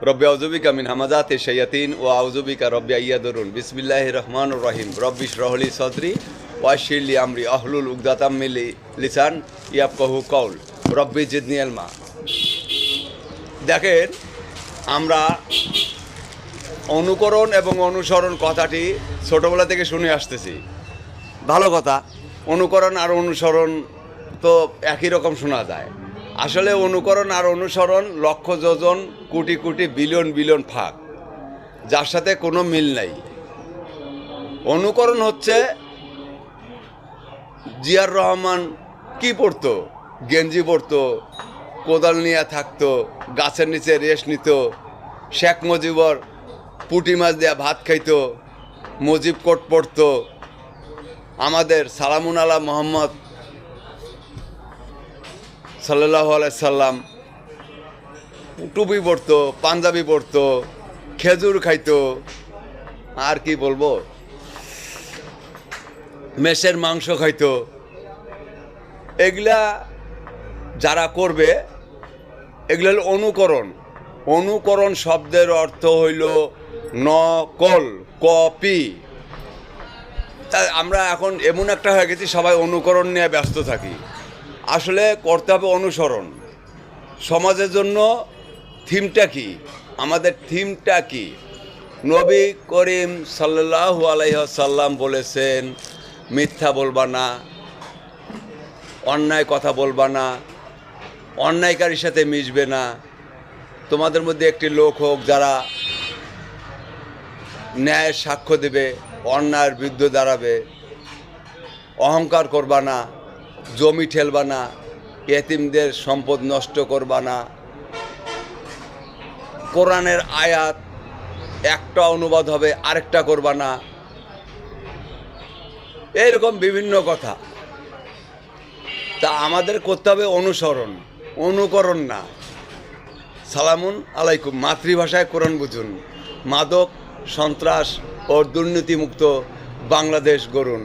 রব্বি আউযুবিকা মিন হামাযাতি শায়াতিন ওয়া আউযুবিকা রব্বি আইয়াদুরুন। বিসমিল্লাহির রহমানির রহিম। রব্বি ইশরাহ লি সাদরি ওয়া ইয়াসসির লি আমরি আহলুল উকদাতাম মিন লিসান ইয়াফকাহু কওল। রব্বি জিদনি ইলমা। দেখেন, আমরা অনুকরণ এবং অনুসরণ কথাটি ছোটোবেলা থেকে শুনে আসতেছি। ভালো কথা, অনুকরণ আর অনুসরণ তো একই রকম শোনা যায়। আসলে অনুকরণ আর অনুসরণ লক্ষ যোজন কোটি কোটি বিলিয়ন বিলিয়ন ফাঁক, যার সাথে কোনো মিল নাই। অনুকরণ হচ্ছে জিয়ার রহমান কি পড়তো, গেঞ্জি পরতো, কোদাল নিয়ে থাকতো, গাছের নিচে রেস্ট নিত। শেখ মুজিবর পুঁটি মাছ দেওয়া ভাত খাইতো, মুজিব কোট পড়তো। আমাদের সালামুন আলা মোহাম্মদ সাল্লাল্লাহু আলাইহি সাল্লাম টুপি পরতো, পাঞ্জাবি পরতো, খেজুর খাইতো। আর কি বলবো, মেষের মাংস খাইতো। এগুলা যারা করবে, এগুলো হলো অনুকরণ। অনুকরণ শব্দের অর্থ হইল নকল, কপি। তা আমরা এখন এমন একটা হয়ে গেছি, সবাই অনুকরণ নিয়ে ব্যস্ত থাকি। আসলে করতে হবে অনুসরণ। সমাজের জন্য থিমটা কি, আমাদের থিমটা কি? নবী করিম সাল্লাল্লাহু আলাইহি ওয়াসাল্লাম বলেছেন, মিথ্যা বলবা না, অন্যায় কথা বলবা না, অন্যায়কারীর সাথে মিশবে না। তোমাদের মধ্যে একটি লোক হোক যারা ন্যায়ের সাক্ষ্য দেবে, অন্যায়ের বিরুদ্ধে দাঁড়াবে। অহংকার করবা না, জমি ঠেলবা না, এতিমদের সম্পদ নষ্ট করবা না। কোরআনের আয়াত একটা অনুবাদ হবে, আরেকটা করবা না। এরকম বিভিন্ন কথা। তা আমাদের করতে হবে অনুসরণ, অনুকরণ না। সালামুন আলাইকুম। মাতৃভাষায় কোরআন বুঝুন। মাদক, সন্ত্রাস ও দুর্নীতিমুক্ত বাংলাদেশ গড়ুন।